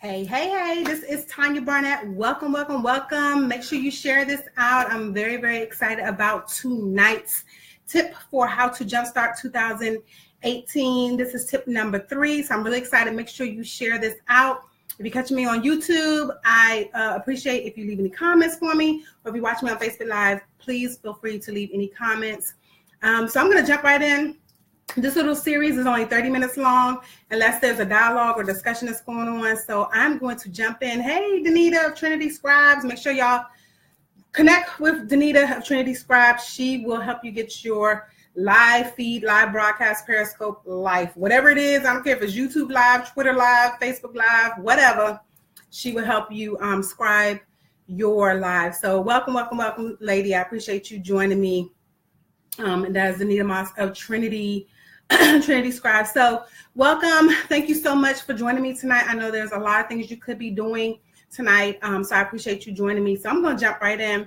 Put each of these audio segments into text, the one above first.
Hey, this is Tanya Barnett. Welcome. Make sure you share this out. I'm very excited about tonight's tip for how to jumpstart 2018. This is tip number 3, so I'm really excited. Make sure you share this out. If you're catching me on YouTube, I appreciate if you leave any comments for me, or if you watch me on Facebook Live, please feel free to leave any comments. So I'm going to jump right in. This little series is only 30 minutes long, unless there's a dialogue or discussion that's going on. So I'm going to jump in. Hey, Danita of Trinity Scribes. Make sure y'all connect with Danita of Trinity Scribes. She will help you get your live feed, live broadcast, Periscope, live, whatever it is. I don't care if it's YouTube Live, Twitter Live, Facebook Live, whatever. She will help you scribe your live. So welcome, lady. I appreciate you joining me. And that is Danita Moss of Trinity Scribes. So welcome. Thank you so much for joining me tonight. I know there's a lot of things you could be doing tonight. So I appreciate you joining me. So I'm going to jump right in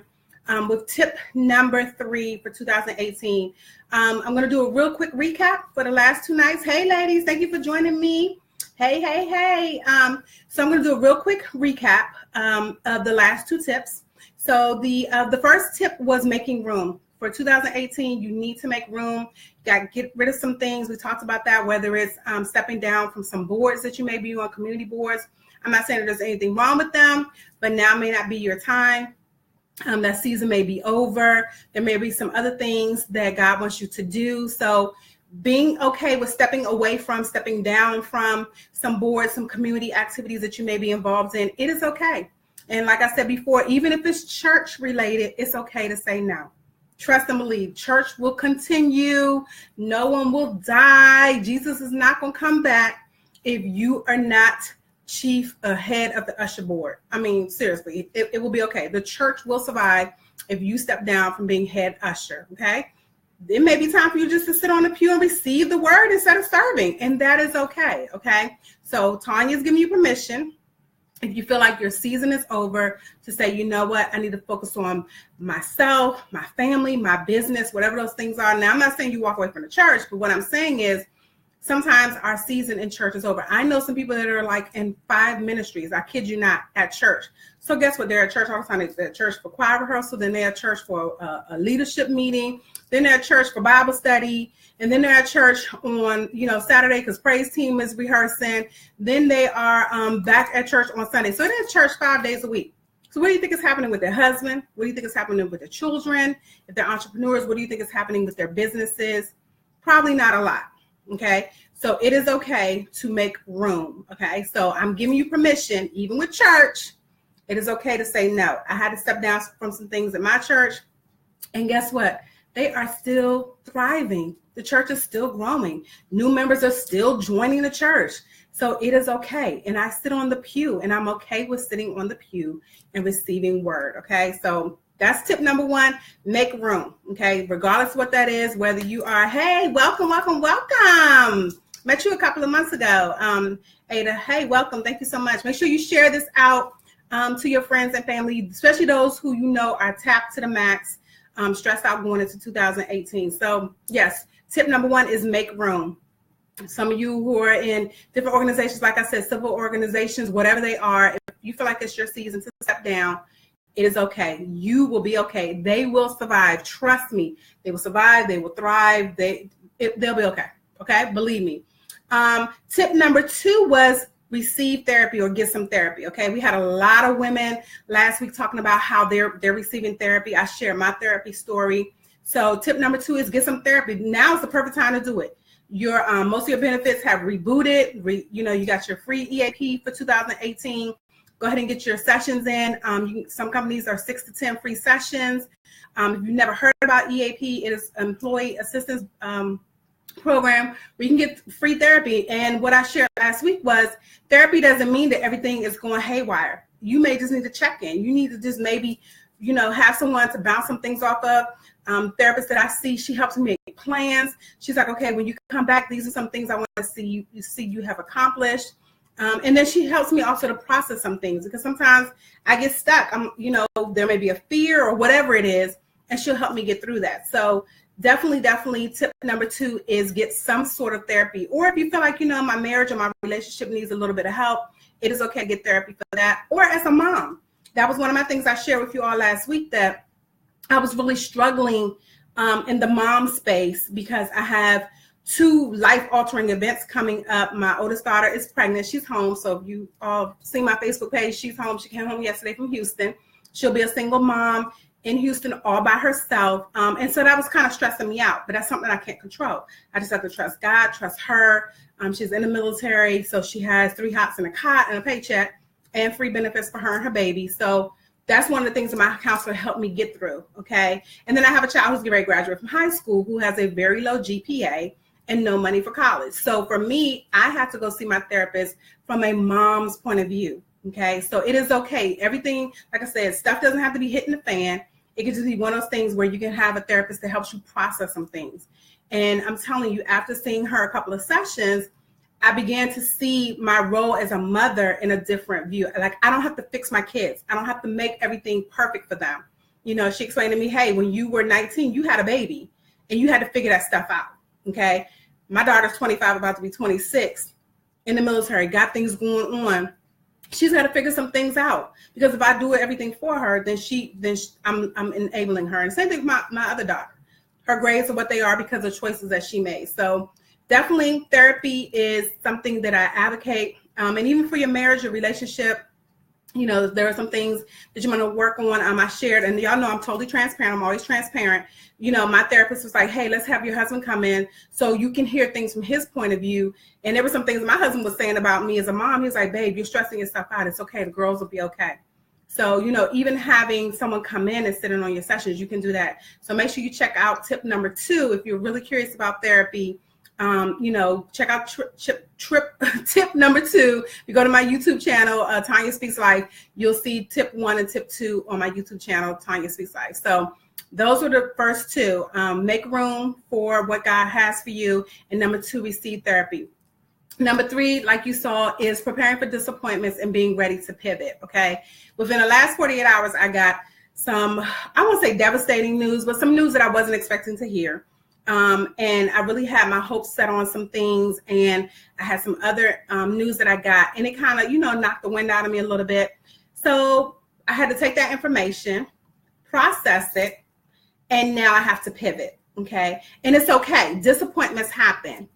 with tip number 3 for 2018. I'm going to do a real quick recap for the last 2 nights. Hey, ladies, thank you for joining me. Hey. So I'm going to do a real quick recap of the last 2 tips. So the first tip was making room. For 2018, you need to make room. You got to get rid of some things. We talked about that, whether it's stepping down from some boards that you may be on, community boards. I'm not saying that there's anything wrong with them, but now may not be your time. That season may be over. There may be some other things that God wants you to do. So being okay with stepping down from some boards, some community activities that you may be involved in, it is okay. And like I said before, even if it's church related, it's okay to say no. Trust and believe. Church will continue. No one will die. Jesus is not going to come back if you are not chief ahead of the usher board. I mean, seriously, it will be okay. The church will survive if you step down from being head usher, okay? It may be time for you just to sit on the pew and receive the word instead of serving, and that is okay, okay? So Tanya's giving you permission, if you feel like your season is over, to say, you know what, I need to focus on myself, my family, my business, whatever those things are. Now, I'm not saying you walk away from the church, but what I'm saying is sometimes our season in church is over. I know some people that are like in 5 ministries, I kid you not, at church. So guess what? They're at church all the time. They're at church for choir rehearsal, then they're at church for a leadership meeting, then they're at church for Bible study, and then they're at church on, Saturday because praise team is rehearsing. Then they are back at church on Sunday. So they're at church 5 days a week. So what do you think is happening with their husband? What do you think is happening with their children? If they're entrepreneurs, what do you think is happening with their businesses? Probably not a lot. Okay. So it is okay to make room. Okay. So I'm giving you permission, even with church, it is okay to say no. I had to step down from some things at my church. And guess what? They are still thriving. The church is still growing. New members are still joining the church. So it is okay. And I sit on the pew, and I'm okay with sitting on the pew and receiving word. Okay. So that's tip number 1, make room. Okay. Regardless of what that is, whether you are, hey, welcome. Met you a couple of months ago. Ada, hey, welcome. Thank you so much. Make sure you share this out to your friends and family, especially those who you know are tapped to the max, stressed out going into 2018. So yes, tip number 1 is make room. Some of you who are in different organizations, like I said, civil organizations, whatever they are, if you feel like it's your season to step down, it is okay. You will be okay. They will survive. Trust me. They will survive. They will thrive. They'll be okay. Okay. Believe me. Tip number 2 was receive therapy or get some therapy. Okay. We had a lot of women last week talking about how they're receiving therapy. I shared my therapy story. So tip number 2 is get some therapy. Now is the perfect time to do it. Your most of your benefits have rebooted. You got your free EAP for 2018. Go ahead and get your sessions in. Some companies are 6 to 10 free sessions. If you've never heard about EAP, it is Employee Assistance Program where you can get free therapy. And what I shared last week was therapy doesn't mean that everything is going haywire. You may just need to check in. You need to just maybe, have someone to bounce some things off of. Therapist that I see, she helps me make plans. She's like, okay, when you come back, these are some things I want to see you have accomplished. And then she helps me also to process some things, because sometimes I get stuck. There may be a fear or whatever it is, and she'll help me get through that. So definitely tip number 2 is get some sort of therapy. Or if you feel like, my marriage or my relationship needs a little bit of help, it is okay to get therapy for that. Or as a mom, that was one of my things I shared with you all last week, that I was really struggling in the mom space because I have 2 life-altering events coming up. My oldest daughter is pregnant. She's home. So if you all see my Facebook page, she's home. She came home yesterday from Houston. She'll be a single mom in Houston all by herself. And so that was kind of stressing me out, but that's something I can't control. I just have to trust God, trust her. She's in the military, so she has 3 hots and a cot and a paycheck and free benefits for her and her baby. So that's one of the things that my counselor helped me get through, okay? And then I have a child who's getting ready to graduate from high school who has a very low GPA and no money for college. So for me, I have to go see my therapist from a mom's point of view, okay? So it is okay. Everything, like I said, stuff doesn't have to be hitting the fan. It can just be one of those things where you can have a therapist that helps you process some things. And I'm telling you, after seeing her a couple of sessions, I began to see my role as a mother in a different view. Like, I don't have to fix my kids. I don't have to make everything perfect for them. She explained to me, hey, when you were 19, you had a baby and you had to figure that stuff out, okay? My daughter's 25, about to be 26, in the military, got things going on. She's got to figure some things out, because if I do everything for her, then I'm enabling her. And same thing with my other daughter. Her grades are what they are because of choices that she made. So definitely therapy is something that I advocate. And even for your marriage, your relationship, there are some things that you want to work on. I shared, and y'all know I'm totally transparent. I'm always transparent. My therapist was like, hey, let's have your husband come in so you can hear things from his point of view. And there were some things my husband was saying about me as a mom. He was like, babe, you're stressing yourself out. It's okay. The girls will be okay. So, even having someone come in and sit in on your sessions, you can do that. So make sure you check out tip number 2 if you're really curious about therapy. Check out tip number 2. You go to my YouTube channel, Tanya Speaks Life, you'll see tip 1 and tip 2 on my YouTube channel, Tanya Speaks Life. So those are the first 2. Make room for what God has for you. And number 2, receive therapy. Number 3, like you saw, is preparing for disappointments and being ready to pivot, okay? Within the last 48 hours, I got some, I won't say devastating news, but some news that I wasn't expecting to hear. And I really had my hopes set on some things, and I had some other news that I got, and it kind of, knocked the wind out of me a little bit. So I had to take that information, process it, and now I have to pivot, okay? And it's okay. Disappointments happen.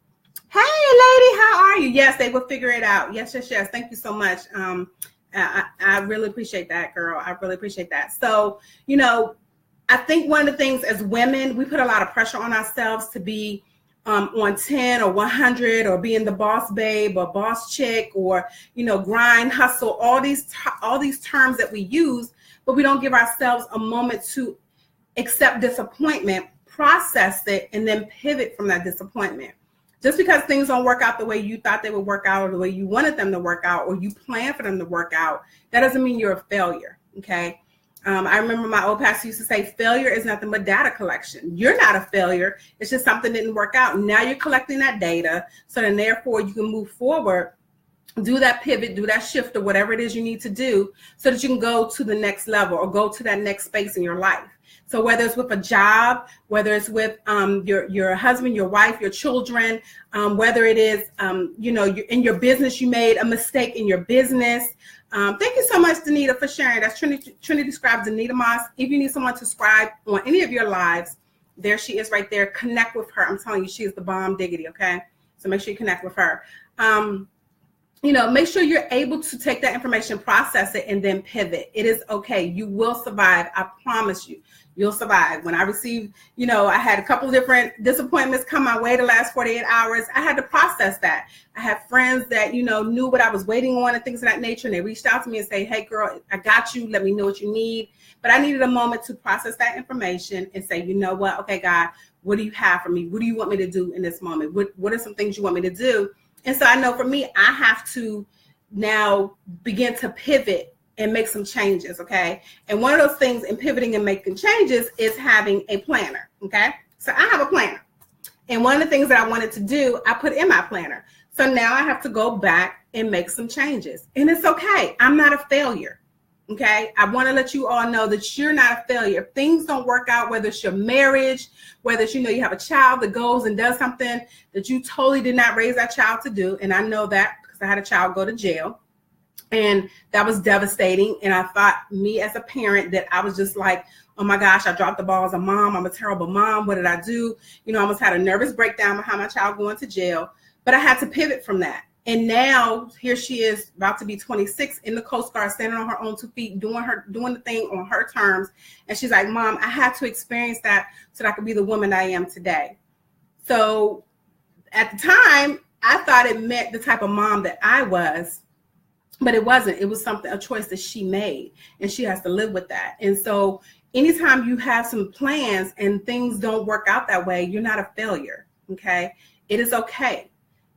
Hey, lady, how are you? Yes, they will figure it out. Yes. Thank you so much. I really appreciate that, girl. I really appreciate that. So, I think one of the things as women, we put a lot of pressure on ourselves to be on 10 or 100 or being the boss babe or boss chick or, grind, hustle, all these terms that we use, but we don't give ourselves a moment to accept disappointment, process it, and then pivot from that disappointment. Just because things don't work out the way you thought they would work out or the way you wanted them to work out or you planned for them to work out, that doesn't mean you're a failure, okay? I remember my old pastor used to say, failure is nothing but data collection. You're not a failure. It's just something didn't work out. Now you're collecting that data. So then therefore you can move forward, do that pivot, do that shift or whatever it is you need to do so that you can go to the next level or go to that next space in your life. So whether it's with a job, whether it's with your husband, your wife, your children, whether it is, in your business, you made a mistake in your business. Thank you so much, Danita, for sharing. That's Trinity Scribe, Danita Moss. If you need someone to scribe on any of your lives, there she is right there. Connect with her. I'm telling you, she is the bomb diggity, okay? So make sure you connect with her. Make sure you're able to take that information, process it, and then pivot. It is okay. You will survive. I promise you. You'll survive. When I received, I had a couple of different disappointments come my way the last 48 hours. I had to process that. I had friends that, knew what I was waiting on and things of that nature. And they reached out to me and say, hey, girl, I got you. Let me know what you need. But I needed a moment to process that information and say, you know what? Okay, God, what do you have for me? What do you want me to do in this moment? What are some things you want me to do? And so I know for me, I have to now begin to pivot and make some changes, okay? And one of those things in pivoting and making changes is having a planner, okay? So I have a planner. And one of the things that I wanted to do, I put in my planner. So now I have to go back and make some changes. And it's okay. I'm not a failure. Okay, I want to let you all know that you're not a failure. If things don't work out, whether it's your marriage, whether it's, you have a child that goes and does something that you totally did not raise that child to do. And I know that because I had a child go to jail, and that was devastating. And I thought, me as a parent, that I was just like, oh my gosh, I dropped the ball as a mom. I'm a terrible mom. What did I do? I almost had a nervous breakdown behind my child going to jail. But I had to pivot from that. And now here she is, about to be 26, in the Coast Guard, standing on her own 2 feet, doing the thing on her terms. And she's like, Mom, I had to experience that so that I could be the woman I am today. So at the time, I thought it meant the type of mom that I was, but it wasn't. It was a choice that she made, and she has to live with that. And so anytime you have some plans and things don't work out that way, you're not a failure. Okay. It is okay.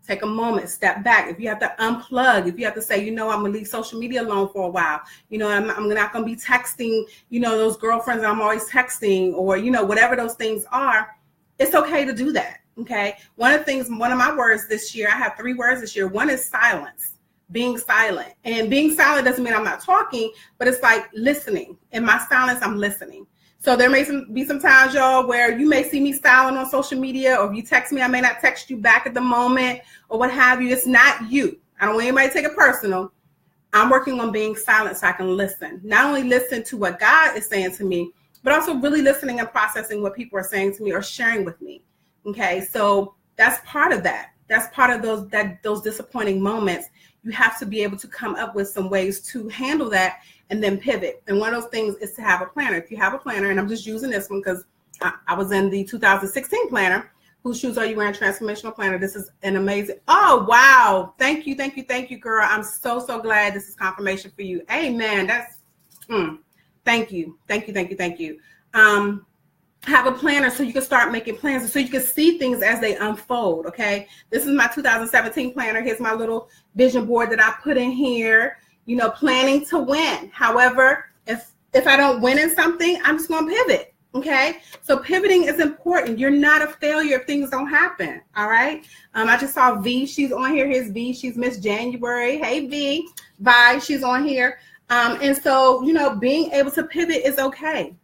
Take a moment, step back. If you have to unplug, if you have to say, I'm going to leave social media alone for a while, I'm not going to be texting, those girlfriends I'm always texting, or, whatever those things are, it's okay to do that. Okay. One of my words this year, I have 3 words this year. One is silence, being silent. And being silent doesn't mean I'm not talking, but it's like listening. In my silence, I'm listening. So there may be some times, y'all, where you may see me silent on social media, or if you text me, I may not text you back at the moment or what have you. It's not you. I don't want anybody to take it personal. I'm working on being silent so I can listen. Not only listen to what God is saying to me, but also really listening and processing what people are saying to me or sharing with me. Okay, so that's part of that. That's part of those disappointing moments. You have to be able to come up with some ways to handle that and then pivot. And one of those things is to have a planner. If you have a planner, and I'm just using this one because I was in the 2016 planner, Whose Shoes Are You Wearing? Transformational Planner. This is an amazing, oh, wow. Thank you, girl. I'm so glad this is confirmation for you. Amen. That's, thank you. Have a planner so you can start making plans, so you can see things as they unfold. Okay, this is my 2017 planner. Here's my little vision board that I put in here. Planning to win. However, if I don't win in something, I'm just going to pivot. Okay, so pivoting is important. You're not a failure if things don't happen. All right. I just saw V. She's on here. Here's V. She's Miss January. Hey V. Vi. She's on here. And so being able to pivot is okay.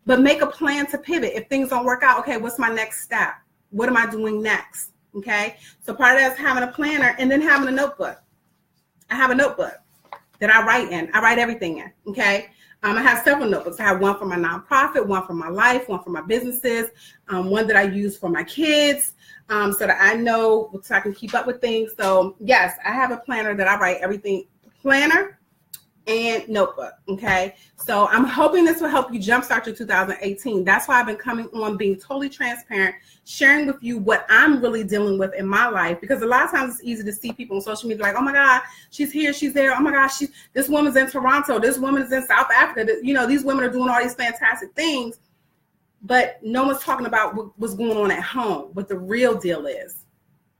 But make a plan to pivot. If things don't work out, okay, what's my next step? What am I doing next? Okay. So part of that is having a planner and then having a notebook. I have a notebook that I write in. I write everything in. Okay. I have several notebooks. I have one for my nonprofit, one for my life, one for my businesses, one that I use for my kids, so that I know, so I can keep up with things. So yes, I have a planner that I write everything, planner and notebook. Okay. So I'm hoping this will help you jumpstart your 2018. That's why I've been coming on, being totally transparent, sharing with you what I'm really dealing with in my life, because a lot of times it's easy to see people on social media like, oh my God, she's here, she's there. Oh my gosh, this woman's in Toronto. This woman is in South Africa. These women are doing all these fantastic things, but no one's talking about what's going on at home, what the real deal is.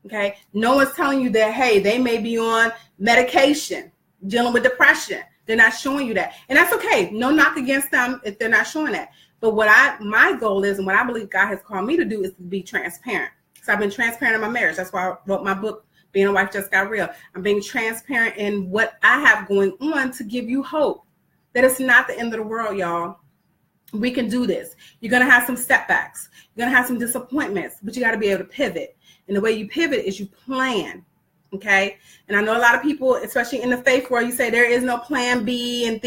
Okay. No one's telling you that, hey, they may be on medication, dealing with depression. They're not showing you that. And that's okay. No knock against them if they're not showing that. But my goal is, and what I believe God has called me to do, is to be transparent. So I've been transparent in my marriage. That's why I wrote my book, Being a Wife Just Got Real. I'm being transparent in what I have going on to give you hope that it's not the end of the world, y'all. We can do this. You're going to have some setbacks. You're going to have some disappointments, but you got to be able to pivot. And the way you pivot is you plan. Okay. And I know a lot of people, especially in the faith world, you say there is no plan B, and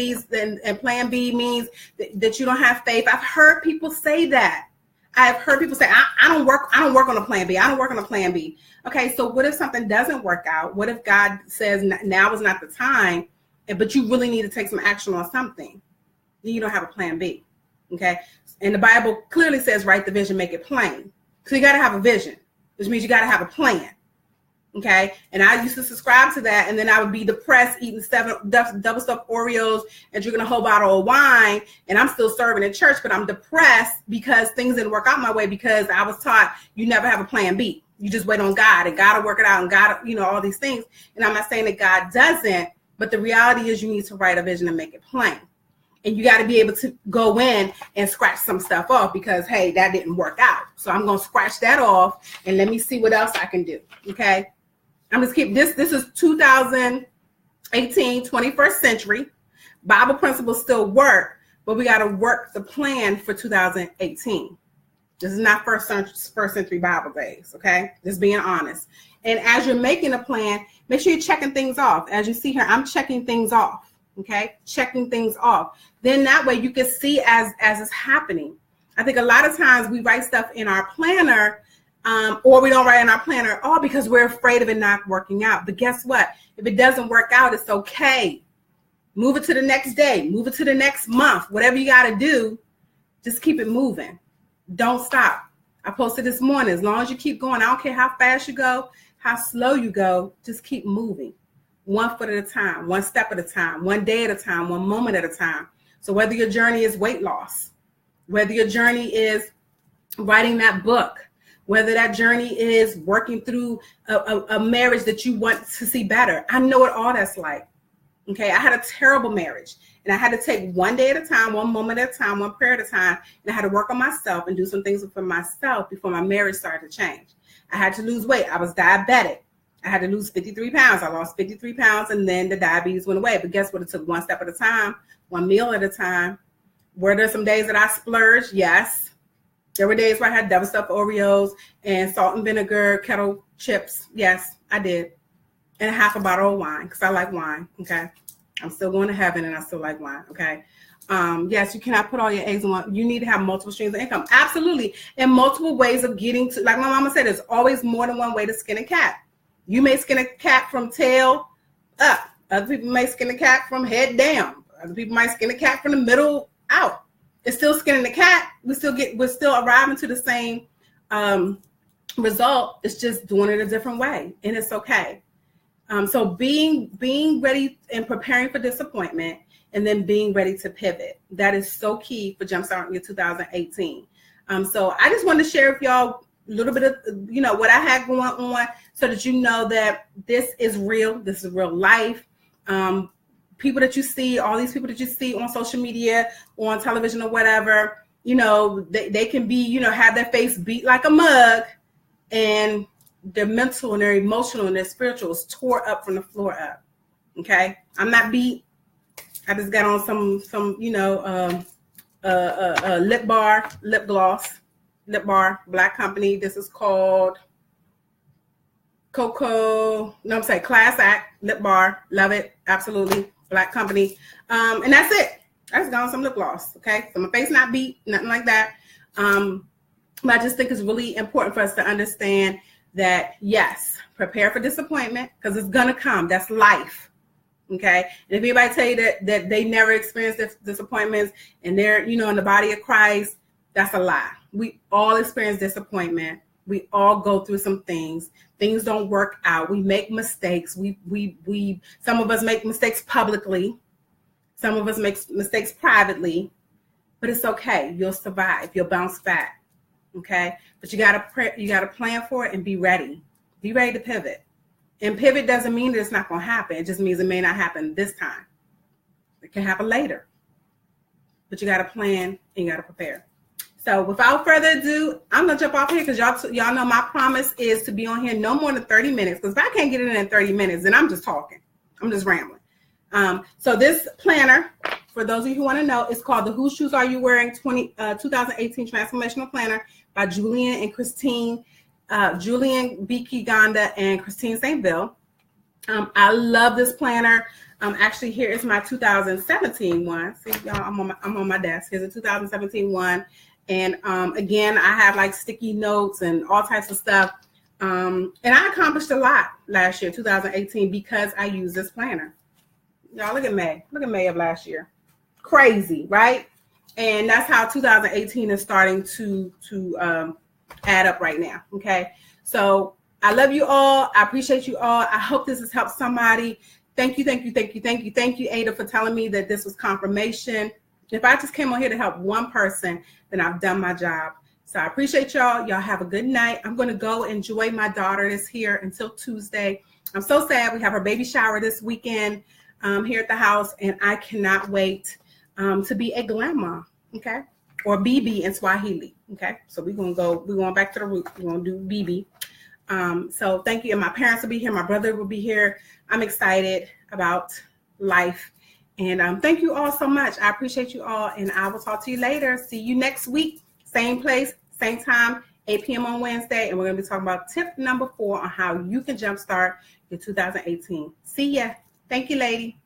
and plan B means that you don't have faith. I've heard people say that. I've heard people say, I don't work on a plan B. I don't work on a plan B. Okay. So what if something doesn't work out? What if God says now is not the time, but you really need to take some action on something? Then you don't have a plan B. Okay. And the Bible clearly says, write the vision, make it plain. So you got to have a vision, which means you got to have a plan. Okay. And I used to subscribe to that. And then I would be depressed, eating 7 double stuffed Oreos and drinking a whole bottle of wine. And I'm still serving in church, but I'm depressed because things didn't work out my way, because I was taught you never have a plan B. You just wait on God, and God will work it out, and God, all these things. And I'm not saying that God doesn't, but the reality is you need to write a vision and make it plain. And you got to be able to go in and scratch some stuff off, because, hey, that didn't work out. So I'm going to scratch that off and let me see what else I can do. Okay. I'm just keep this. This is 2018, 21st century. Bible principles still work, but we got to work the plan for 2018. This is not first century Bible days, okay? Just being honest. And as you're making a plan, make sure you're checking things off. As you see here, I'm checking things off, okay? Checking things off. Then that way you can see as it's happening. I think a lot of times we write stuff in our planner, or we don't write in our planner at all because we're afraid of it not working out. But guess what? If it doesn't work out, it's okay. Move it to the next day. Move it to the next month. Whatever you got to do, just keep it moving. Don't stop. I posted this morning, as long as you keep going, I don't care how fast you go, how slow you go, just keep moving. 1 foot at a time, 1 step at a time, 1 day at a time, 1 moment at a time. So whether your journey is weight loss, whether your journey is writing that book, whether that journey is working through a marriage that you want to see better. I know what all that's like. Okay, I had a terrible marriage, and I had to take 1 day at a time, 1 moment at a time, 1 prayer at a time, and I had to work on myself and do some things for myself before my marriage started to change. I had to lose weight. I was diabetic. I had to lose 53 pounds. I lost 53 pounds, and then the diabetes went away. But guess what? It took 1 step at a time, 1 meal at a time. Were there some days that I splurged? Yes. There were days where I had double stuffed Oreos and salt and vinegar kettle chips. Yes, I did. And half a bottle of wine, because I like wine, okay? I'm still going to heaven, and I still like wine, okay? Yes, you cannot put all your eggs in one. You need to have multiple streams of income. Absolutely. And multiple ways of getting to, like my mama said, there's always more than one way to skin a cat. You may skin a cat from tail up. Other people may skin a cat from head down. Other people might skin a cat from the middle out. It's still skinning the cat. We're still arriving to the same result. It's just doing it a different way, and it's okay. So being ready and preparing for disappointment, and then being ready to pivot. That is so key for Jumpstart your 2018. So I just wanted to share with y'all a little bit of, what I had going on, so that you know that this is real. This is real life. People that you see, all these people that you see on social media, on television or whatever, they can be, have their face beat like a mug, and their mental and their emotional and their spiritual is tore up from the floor up. Okay, I'm not beat. I just got on some lip gloss, lip bar, black company. This is called Class Act lip bar. Love it, absolutely, black company. And that's it. I just got on some lip gloss. Okay, so my face not beat, nothing like that. But I just think it's really important for us to understand that, yes, prepare for disappointment, because it's gonna come. That's life. Okay. And if anybody tell you that they never experienced disappointments and they're, in the body of Christ, that's a lie. We all experience disappointment. We all go through some things. Things don't work out. We make mistakes. We some of us make mistakes publicly. Some of us make mistakes privately, but it's okay. You'll survive. You'll bounce back. Okay, but you gotta plan for it and be ready. Be ready to pivot. And pivot doesn't mean that it's not gonna happen. It just means it may not happen this time. It can happen later. But you gotta plan and you gotta prepare. So without further ado, I'm gonna jump off here, because y'all know my promise is to be on here no more than 30 minutes. Because if I can't get it in 30 minutes, then I'm just talking. I'm just rambling. So this planner, for those of you who want to know, it's called the Whose Shoes Are You Wearing 2018 Transformational Planner by Julian and Christine, Julian B. Kiganda and Christine St. Bill. I love this planner. Actually, here is my 2017 one. See, y'all, I'm on my desk. Here's a 2017 one. And again, I have like sticky notes and all types of stuff. And I accomplished a lot last year, 2018, because I used this planner. Y'all, look at May. Look at May of last year. Crazy, right? And that's how 2018 is starting to add up right now. Okay. So I love you all. I appreciate you all. I hope this has helped somebody. Thank you, Ada, for telling me that this was confirmation. If I just came on here to help one person, then I've done my job. So I appreciate y'all. Y'all have a good night. I'm going to go enjoy my daughter that's here until Tuesday. I'm so sad. We have her baby shower this weekend here at the house, and I cannot wait to be a grandma, okay? Or BB in Swahili, okay? So we're going back to the roots. We're going to do BB. So thank you. And my parents will be here. My brother will be here. I'm excited about life And thank you all so much. I appreciate you all, and I will talk to you later. See you next week, same place, same time, 8 p.m. on Wednesday, and we're going to be talking about tip number 4 on how you can jumpstart your 2018. See ya. Thank you, lady.